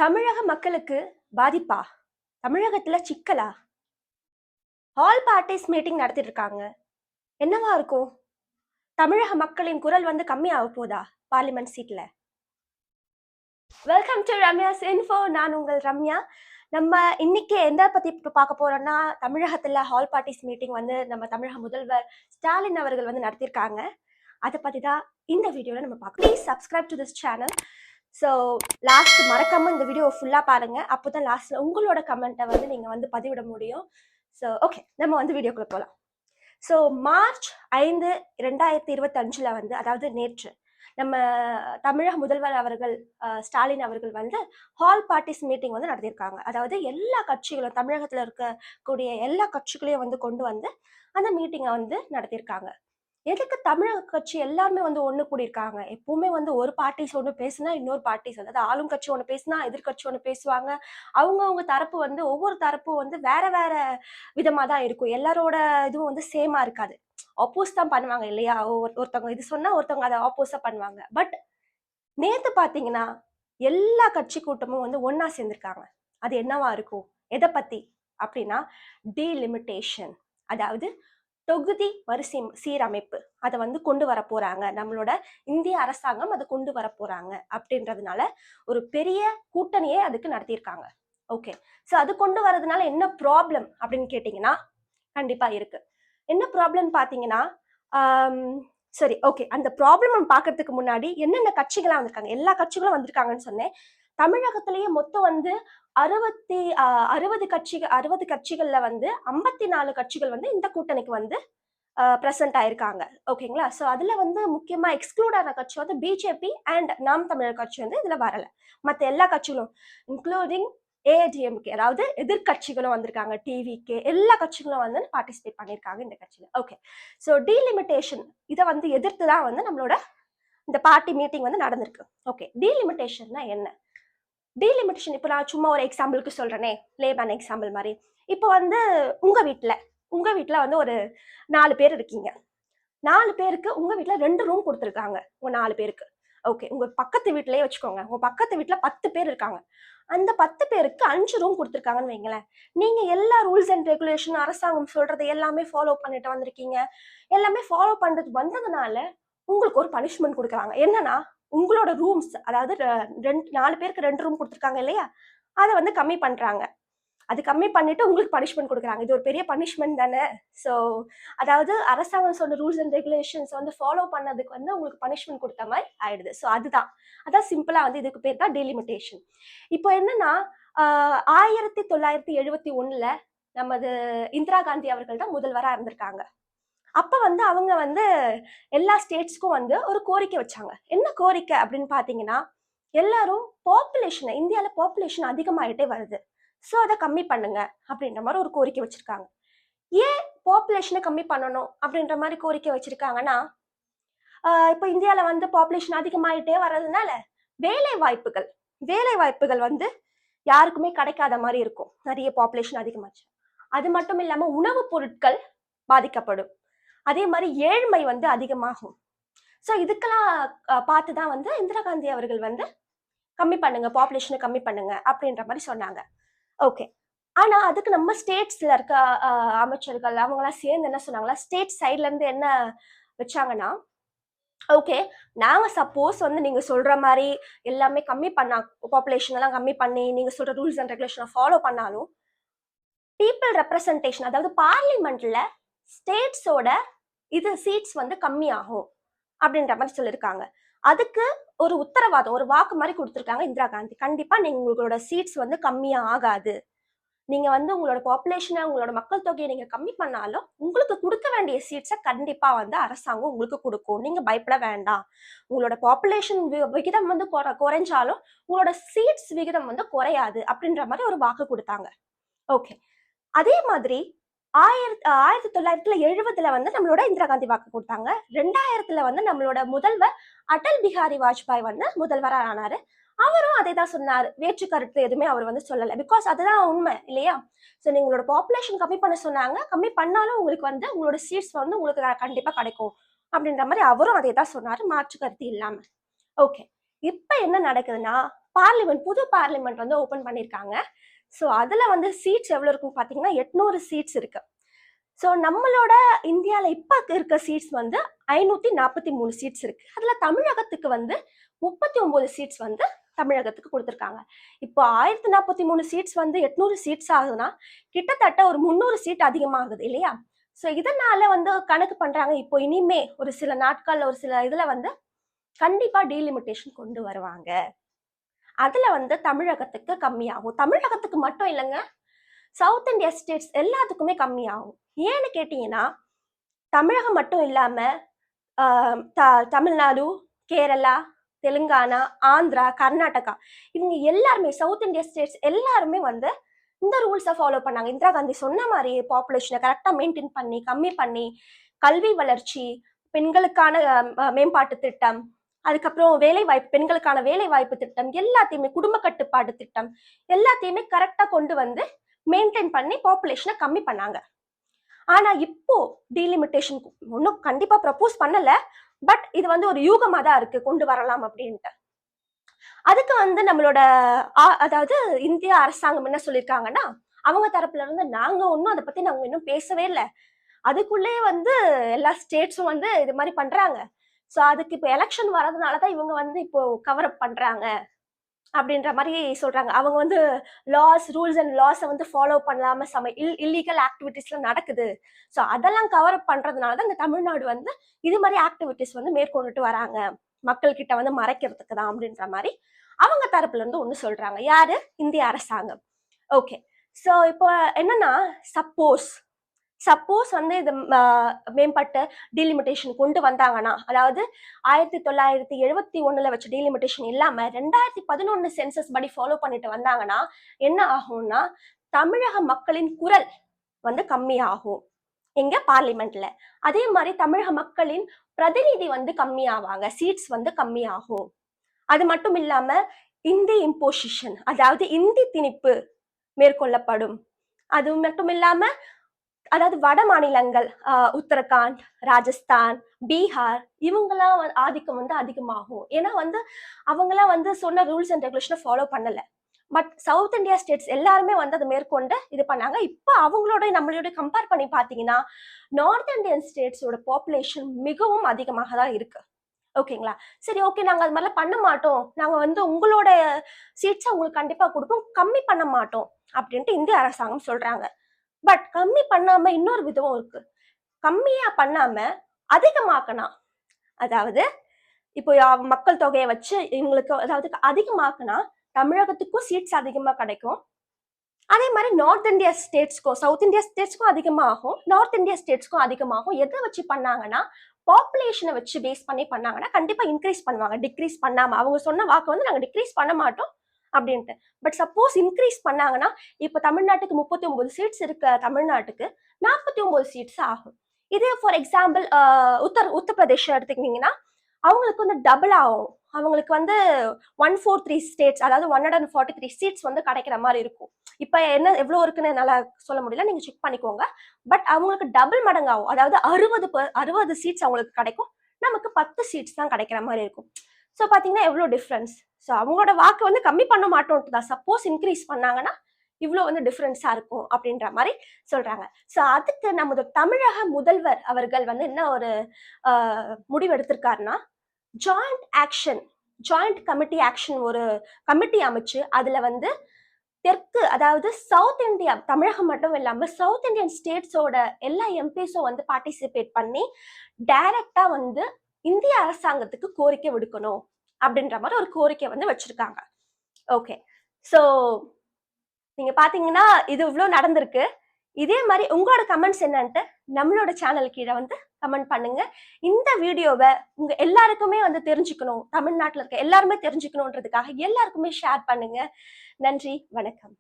தமிழக மக்களுக்கு பாதிப்பா? தமிழகத்துல சிக்கலா? ஆல் பார்ட்டிஸ் மீட்டிங் நடத்திட்டு இருக்காங்க. என்னவா இருக்கும்? தமிழக மக்களின் குரல் கம்மி ஆக போதா பார்லிமெண்ட் சீட்ல? Welcome to Ramya's info. நான் உங்கள் ரம்யா. நம்ம இன்னைக்கு எந்த பத்தி பார்க்க போறோம்னா, தமிழகத்துல ஹால் பார்ட்டிஸ் மீட்டிங் நம்ம தமிழக முதல்வர் ஸ்டாலின் அவர்கள் நடத்தியிருக்காங்க. அதை பத்தி தான் இந்த வீடியோல நம்ம பார்க்கலாம். Please subscribe to this channel. So last மறக்காம இந்த வீடியோ ஃபுல்லா பாருங்க. அப்போதான் லாஸ்ட்ல உங்களோட கமெண்ட்டை நீங்க பதிவிட முடியும். ஸோ ஓகே, நம்ம வீடியோக்குள்ள போகலாம். ஸோ மார்ச் 5, 2025 அதாவது நேற்று நம்ம தமிழக முதல்வர் அவர்கள் ஸ்டாலின் அவர்கள் ஹால் பார்ட்டிஸ் மீட்டிங் நடத்தியிருக்காங்க. அதாவது எல்லா கட்சிகளும், தமிழகத்துல இருக்கக்கூடிய எல்லா கட்சிகளையும் கொண்டு அந்த மீட்டிங்கை நடத்தியிருக்காங்க. எதுக்கு தமிழக கட்சி எல்லாருமே ஒண்ணு கூடியிருக்காங்க? எப்பவுமே ஒரு பார்ட்டிஸ் ஒண்ணு பேசுனா இன்னொரு பார்ட்டிஸ், அதாவது ஆளும் கட்சி ஒண்ணு பேசுனா எதிர்கட்சி ஒண்ணு பேசுவாங்க. அவங்க தரப்பு ஒவ்வொரு தரப்பும் வேற வேற விதமா தான் இருக்கும். எல்லாரோட இதுவும் சேமா இருக்காது. ஆப்போஸ் தான் பண்ணுவாங்க இல்லையா? ஒருத்தவங்க இது சொன்னா ஒருத்தவங்க அதை ஆப்போஸா பண்ணுவாங்க. பட் நேத்து பாத்தீங்கன்னா எல்லா கட்சி கூட்டமும் ஒன்னா சேர்ந்திருக்காங்க. அது என்னவா இருக்கும்? எதை பத்தி அப்படின்னா, டீலிமிட்டேஷன், அதாவது தொகுதி சீரமைப்பு. அதை கொண்டு வர போறாங்க. நம்மளோட இந்திய அரசாங்கம் அதை கொண்டு வர போறாங்க அப்படின்றதுனால ஒரு பெரிய கூட்டணியே அதுக்கு நடத்தியிருக்காங்க. ஓகே, ஸோ அது கொண்டு வரதுனால என்ன ப்ராப்ளம் அப்படின்னு கேட்டீங்கன்னா, கண்டிப்பா இருக்கு. என்ன ப்ராப்ளம் பாத்தீங்கன்னா, சரி ஓகே, அந்த ப்ராப்ளம் பாக்குறதுக்கு முன்னாடி என்னென்ன கட்சிகள்லாம் வந்திருக்காங்க, எல்லா கட்சிகளும் வந்திருக்காங்கன்னு சொன்னேன். தமிழகத்திலேயே மொத்தம் 60 கட்சிகள்ல 54 கட்சிகள் இந்த கூட்டணிக்கு பிரசன்ட் ஆயிருக்காங்க. ஓகேங்களா? ஸோ அதுல முக்கியமா எக்ஸ்க்ளூட் ஆன கட்சி பிஜேபி அண்ட் நாம் தமிழர் கட்சி இதுல வரல. மற்ற எல்லா கட்சிகளும் இன்க்ளூடிங் ஏடிஎம்கே, அதாவது எதிர்கட்சிகளும் வந்திருக்காங்க. டிவிகே, எல்லா கட்சிகளும் பார்ட்டிசிபேட் பண்ணியிருக்காங்க இந்த கட்சியில. ஓகே, ஸோ டீலிமிட்டேஷன் இதை எதிர்த்து தான் நம்மளோட இந்த பார்ட்டி மீட்டிங் நடந்திருக்கு. ஓகே, டீலிமிட்டேஷன்னா என்ன? டீலிமிட்டேஷன் இப்போ நான் சும்மா ஒரு எக்ஸாம்பிளுக்கு சொல்றேனே, லேபன் எக்ஸாம்பிள் மாதிரி. இப்போ உங்க வீட்டுல ஒரு 4 பேர் இருக்கீங்க. 4 பேருக்கு உங்க வீட்டுல 2 ரூம் கொடுத்துருக்காங்க உங்க 4 பேருக்கு. ஓகே, உங்க பக்கத்து வீட்லயே வச்சுக்கோங்க. உங்க பக்கத்து வீட்டுல 10 பேர் இருக்காங்க. அந்த 10 பேருக்கு 5 ரூம் கொடுத்துருக்காங்கன்னு வைங்களேன். நீங்க எல்லா ரூல்ஸ் அண்ட் ரெகுலேஷன், அரசாங்கம் சொல்றது எல்லாமே ஃபாலோ பண்ணிட்டு வந்திருக்கீங்க. எல்லாமே ஃபாலோ பண்றது வந்ததுனால உங்களுக்கு ஒரு பனிஷ்மெண்ட் கொடுக்குறாங்க. என்னன்னா, உங்களோட ரூம்ஸ், அதாவது 4 பேருக்கு 2 ரூம் கொடுத்துருக்காங்க இல்லையா, அதை கம்மி பண்றாங்க. அது கம்மி பண்ணிட்டு உங்களுக்கு பனிஷ்மெண்ட் கொடுக்குறாங்க. இது ஒரு பெரிய பனிஷ்மெண்ட் தானே. ஸோ அதாவது அரசாங்கம் சொன்ன ரூல்ஸ் அண்ட் ரெகுலேஷன்ஸ் ஃபாலோ பண்ணதுக்கு உங்களுக்கு பனிஷ்மெண்ட் கொடுத்த மாதிரி ஆயிடுது. ஸோ அதான் சிம்பிளா இதுக்கு பேர் தான் டீலிமிட்டேஷன். இப்போ என்னன்னா, 1971 நமது இந்திரா காந்தி அவர்கள் தான் முதல்வரா இருந்திருக்காங்க. அப்ப அவங்க எல்லா ஸ்டேட்ஸ்க்கும் ஒரு கோரிக்கை வச்சாங்க. என்ன கோரிக்கை அப்படின்னு பாத்தீங்கன்னா, எல்லாரும் பாப்புலேஷன், இந்தியால பாப்புலேஷன் அதிகமாயிட்டே வருது, ஸோ அதை கம்மி பண்ணுங்க அப்படின்ற மாதிரி ஒரு கோரிக்கை வச்சிருக்காங்க. ஏன் பாப்புலேஷனை கம்மி பண்ணணும் அப்படின்ற மாதிரி கோரிக்கை வச்சிருக்காங்கன்னா, இப்போ இந்தியால பாப்புலேஷன் அதிகமாயிட்டே வர்றதுனால வேலை வாய்ப்புகள் யாருக்குமே கிடைக்காத மாதிரி இருக்கும், நிறைய பாப்புலேஷன் அதிகமாச்சு. அது மட்டும் இல்லாம உணவுப் பொருட்கள் பாதிக்கப்படும். அதே மாதிரி ஏழ்மை அதிகமாகும். ஸோ இதுக்கெல்லாம் பார்த்துதான் இந்திரா காந்தி அவர்கள் கம்மி பண்ணுங்க, பாப்புலேஷனை கம்மி பண்ணுங்க அப்படின்ற மாதிரி சொன்னாங்க. ஓகே, ஆனா அதுக்கு நம்ம ஸ்டேட்ஸ்ல இருக்க அமைச்சர்கள் அவங்களாம் சேர்ந்து என்ன சொன்னாங்களா, ஸ்டேட் சைட்ல இருந்து என்ன வச்சாங்கன்னா, ஓகே, நாங்க சப்போஸ் நீங்க சொல்ற மாதிரி எல்லாமே கம்மி பண்ணா, பாப்புலேஷன் எல்லாம் கம்மி பண்ணி நீங்க சொல்ற ரூல்ஸ் அண்ட் ரெகுலேஷனை ஃபாலோ பண்ணாலும் பீப்புள் ரெப்ரசன்டேஷன், அதாவது பார்லிமெண்ட்ல ஸ்டேட்ஸோட இது சீட்ஸ் கம்மி ஆகும் அப்படின்ற மாதிரி சொல்லியிருக்காங்க. அதுக்கு ஒரு உத்தரவாதம், ஒரு வாக்கு மாதிரி கொடுத்துருக்காங்க இந்திரா காந்தி. கண்டிப்பா நீங்க உங்களோட சீட்ஸ் கம்மியா ஆகாது. நீங்க உங்களோட பாப்புலேஷனை, உங்களோட மக்கள் தொகையை நீங்க கம்மி பண்ணாலும் உங்களுக்கு கொடுக்க வேண்டிய சீட்ஸை கண்டிப்பா அரசாங்கம் உங்களுக்கு கொடுக்கும். நீங்க பயப்பட வேண்டாம். உங்களோட பாப்புலேஷன் விகிதம் குறைஞ்சாலும் உங்களோட சீட்ஸ் விகிதம் குறையாது அப்படின்ற மாதிரி ஒரு வாக்கு கொடுத்தாங்க. ஓகே, அதே மாதிரி 1970 நம்மளோட இந்திரா காந்தி வாக்கு கொடுத்தாங்க. 2000 நம்மளோட முதல்வர் அடல் பிஹாரி வாஜ்பாய் முதல்வரா ஆனாரு. அவரும் அதை தான் சொன்னாரு. வேற்று கருத்து எதுவுமே அவர் சொல்லல. பிகாஸ் அதுதான் உண்மை இல்லையா? ஸோ நீங்களோட பாப்புலேஷன் கம்மி பண்ண சொன்னாங்க, கம்மி பண்ணாலும் உங்களுக்கு உங்களோட சீட்ஸ் உங்களுக்கு கண்டிப்பா கிடைக்கும் அப்படின்ற மாதிரி அவரும் அதை தான் சொன்னாரு, மாற்று கருத்து இல்லாம. ஓகே, இப்ப என்ன நடக்குதுன்னா, பார்லிமெண்ட், புது பார்லிமெண்ட் வந்து ஓபன் பண்ணிருக்காங்க. ஸோ அதுல வந்து சீட்ஸ் எவ்வளவு இருக்கும் பாத்தீங்கன்னா 800 சீட்ஸ் இருக்கு. ஸோ நம்மளோட இந்தியாவில் இப்போ இருக்க சீட்ஸ் வந்து 543 சீட்ஸ் இருக்கு. அதுல தமிழகத்துக்கு வந்து 39 சீட்ஸ் வந்து தமிழகத்துக்கு கொடுத்துருக்காங்க. இப்போ 1043 சீட்ஸ் வந்து 800 சீட்ஸ் ஆகுதுன்னா கிட்டத்தட்ட ஒரு 300 சீட் அதிகமாகுது இல்லையா? ஸோ இதனால வந்து கணக்கு பண்றாங்க, இப்போ இனிமே ஒரு சில நாட்கள்ல ஒரு சில இதுல வந்து கண்டிப்பா டீலிமிட்டேஷன் கொண்டு வருவாங்க. அதுல வந்து தமிழகத்துக்கு கம்மியாகும். தமிழகத்துக்கு மட்டும் இல்லைங்க, சவுத் இந்தியா ஸ்டேட்ஸ் எல்லாத்துக்குமே கம்மியாகும். ஏன்னு கேட்டீங்கன்னா, தமிழகம் மட்டும் இல்லாம தமிழ்நாடு, கேரளா, தெலுங்கானா, ஆந்திரா, கர்நாடகா இவங்க எல்லாருமே சவுத் இந்தியா ஸ்டேட்ஸ் எல்லாருமே வந்து இந்த ரூல்ஸை ஃபாலோ பண்ணாங்க. இந்திரா காந்தி சொன்ன மாதிரி பாப்புலேஷனை கரெக்டா மெயின்டைன் பண்ணி கம்மி பண்ணி கல்வி வளர்ச்சி, பெண்களுக்கான மேம்பாட்டு திட்டம், அதுக்கப்புறம் வேலை வாய்ப்பு, பெண்களுக்கான வேலை வாய்ப்பு திட்டம் எல்லாத்தையுமே, குடும்ப கட்டுப்பாடு திட்டம் எல்லாத்தையுமே கரெக்டா கொண்டு வந்து மெயின்டைன் பண்ணி பாப்புலேஷனை கம்மி பண்ணாங்க. ஆனா இப்போ டீலிமிட்டேஷன் ஒன்னும் கண்டிப்பா ப்ரப்போஸ் பண்ணல, பட் இது வந்து ஒரு யூகமா தான் இருக்கு கொண்டு வரலாம் அப்படின்ட்டு. அதுக்கு வந்து நம்மளோட அதாவது இந்திய அரசாங்கம் என்ன சொல்லியிருக்காங்கன்னா, அவங்க தரப்புல இருந்து நாங்க ஒன்னும் அதை பத்தி நாங்க இன்னும் பேசவே இல்லை, அதுக்குள்ளே வந்து எல்லா ஸ்டேட்ஸும் வந்து இது மாதிரி பண்றாங்க. ஸோ அதுக்கு இப்போ எலெக்ஷன் வரதுனாலதான் இவங்க வந்து இப்போ கவர் அப் பண்றாங்க அப்படின்ற மாதிரி சொல்றாங்க. அவங்க வந்து ரூல்ஸ் அண்ட் லாஸை வந்து ஃபாலோ பண்ணாம இல்லீகல் ஆக்டிவிட்டிஸ்லாம் நடக்குது. ஸோ அதெல்லாம் கவர் அப் பண்றதுனாலதான் இந்த தமிழ்நாடு வந்து இது மாதிரி ஆக்டிவிட்டிஸ் வந்து மேற்கொண்டுட்டு வராங்க, மக்கள் கிட்ட வந்து மறைக்கிறதுக்கு தான் அப்படின்ற மாதிரி அவங்க தரப்புல இருந்து ஒண்ணு சொல்றாங்க. யாரு? இந்திய அரசாங்கம். ஓகே, ஸோ இப்போ என்னன்னா, சப்போஸ் வந்து இது மேம்பட்ட டீலிமிட்டேஷன் கொண்டு வந்தாங்கன்னா, அதாவது 1971 வச்ச டீலிமிட்டேஷன் இல்லாம 2011 சென்சஸ் படி ஃபாலோ பண்ணிட்டு வந்தாங்கன்னா என்ன ஆகும்னா, தமிழக மக்களின் குரல் வந்து கம்மியாகும் எங்க பார்லிமெண்ட்ல. அதே மாதிரி தமிழக மக்களின் பிரதிநிதி வந்து கம்மியாவாங்க, சீட்ஸ் வந்து கம்மியாகும். அது மட்டும் இல்லாம இந்தி இம்போசிஷன், அதாவது இந்தி திணிப்பு மேற்கொள்ளப்படும். அது மட்டும் இல்லாம அதாவது வட மாநிலங்கள், உத்தரகாண்ட், ராஜஸ்தான், பீகார் இவங்கெல்லாம் ஆதிக்கம் வந்து அதிகமாகும். ஏன்னா வந்து அவங்கெல்லாம் வந்து சொன்ன ரூல்ஸ் அண்ட் ரெகுலேஷனை ஃபாலோ பண்ணல. பட் சவுத் இந்தியா ஸ்டேட்ஸ் எல்லாருமே வந்து அதை மேற்கொண்டு இது பண்ணாங்க. இப்போ அவங்களோட நம்மளோட கம்பேர் பண்ணி பார்த்தீங்கன்னா, நார்த் இந்தியன் ஸ்டேட்ஸோட பாப்புலேஷன் மிகவும் அதிகமாக தான் இருக்கு. ஓகேங்களா? சரி, ஓகே, நாங்க அது மாதிரிலாம் பண்ண மாட்டோம், நாங்க வந்து உங்களோட சீட்ஸை உங்களுக்கு கண்டிப்பா கொடுப்போம், கம்மி பண்ண மாட்டோம் அப்படின்ட்டு இந்திய அரசாங்கம் சொல்றாங்க. பட் கம்மி பண்ணாம இன்னொரு விதமும் இருக்கு. கம்மியா பண்ணாம அதிகமாக்கணும். அதாவது இப்போ மக்கள் தொகையை வச்சு இவங்களுக்கு அதாவது அதிகமாக்குனா தமிழகத்துக்கும் சீட்ஸ் அதிகமா கிடைக்கும். அதே மாதிரி நார்த் இந்தியா ஸ்டேட்ஸ்க்கும் சவுத் இந்தியா ஸ்டேட்ஸ்க்கும் அதிகமாகும், நார்த் இந்தியா ஸ்டேட்ஸ்க்கும் அதிகமாகும். எதை வச்சு பண்ணாங்கன்னா, பாப்புலேஷனை வச்சு பேஸ் பண்ணி பண்ணாங்கன்னா கண்டிப்பா இன்க்ரீஸ் பண்ணுவாங்க, டிக்ரீஸ் பண்ணாம. அவங்க சொன்ன வாக்கு வந்து நாங்க டிக்ரீஸ் பண்ண மாட்டோம் அப்படின்ட்டு. பட் சப்போஸ் இன்க்ரீஸ் பண்ணாங்கன்னா, இப்ப தமிழ்நாட்டுக்கு 39 சீட்ஸ் இருக்க தமிழ்நாட்டுக்கு 49 சீட்ஸ் ஆகும். இதே ஃபார் எக்ஸாம்பிள் உத்தரப்பிரதேஷ் எடுத்துக்கிட்டீங்கன்னா அவங்களுக்கு வந்து டபுள் ஆகும். அவங்களுக்கு வந்து 143 ஸ்டேட்ஸ், அதாவது 143 சீட்ஸ் வந்து கிடைக்கிற மாதிரி இருக்கும். இப்ப என்ன எவ்வளவு இருக்குன்னு என்னால சொல்ல முடியல, நீங்க செக் பண்ணிக்கோங்க. பட் அவங்களுக்கு டபுள் மடங்கு ஆகும். அதாவது 60 சீட்ஸ் அவங்களுக்கு கிடைக்கும், நமக்கு 10 சீட்ஸ் தான் கிடைக்கிற மாதிரி இருக்கும். ஸோ பாத்தீங்கன்னா எவ்வளவு டிஃபரன்ஸ். ஸோ அவங்களோட வாக்கு வந்து கம்மி பண்ண மாட்டோம் தான், சப்போஸ் இன்க்ரீஸ் பண்ணாங்கன்னா இவ்வளவு வந்து டிஃபரன்ஸா இருக்கும் அப்படின்ற மாதிரி சொல்றாங்க. ஸோ அதுக்கு நமது தமிழக முதல்வர் அவர்கள் வந்து என்ன ஒரு முடிவு எடுத்திருக்காருன்னா, ஜாயிண்ட் கமிட்டி ஆக்ஷன் ஒரு கமிட்டி அமைச்சு அதுல வந்து தெற்கு, அதாவது சவுத் இந்தியா, தமிழகம் மட்டும் இல்லாம சவுத் இந்தியன் ஸ்டேட்ஸோட எல்லா எம்பிஸும் வந்து பார்ட்டிசிபேட் பண்ணி டைரக்டா வந்து இந்திய அரசாங்கத்துக்கு கோரிக்கை விடுக்கணும் அப்படின்ற மாதிரி ஒரு கோரிக்கை வந்து வச்சிருக்காங்க. ஓகே, ஸோ நீங்க பாத்தீங்கன்னா இது இவ்வளவு நடந்திருக்கு. இதே மாதிரி உங்களோட கமெண்ட்ஸ் என்னன்ட்டு நம்மளோட சேனல் கீழே வந்து கமெண்ட் பண்ணுங்க. இந்த வீடியோவை உங்க எல்லாருக்குமே வந்து தெரிஞ்சுக்கணும், தமிழ்நாட்டில் இருக்க எல்லாருமே தெரிஞ்சுக்கணுன்றதுக்காக எல்லாருக்குமே ஷேர் பண்ணுங்க. நன்றி, வணக்கம்.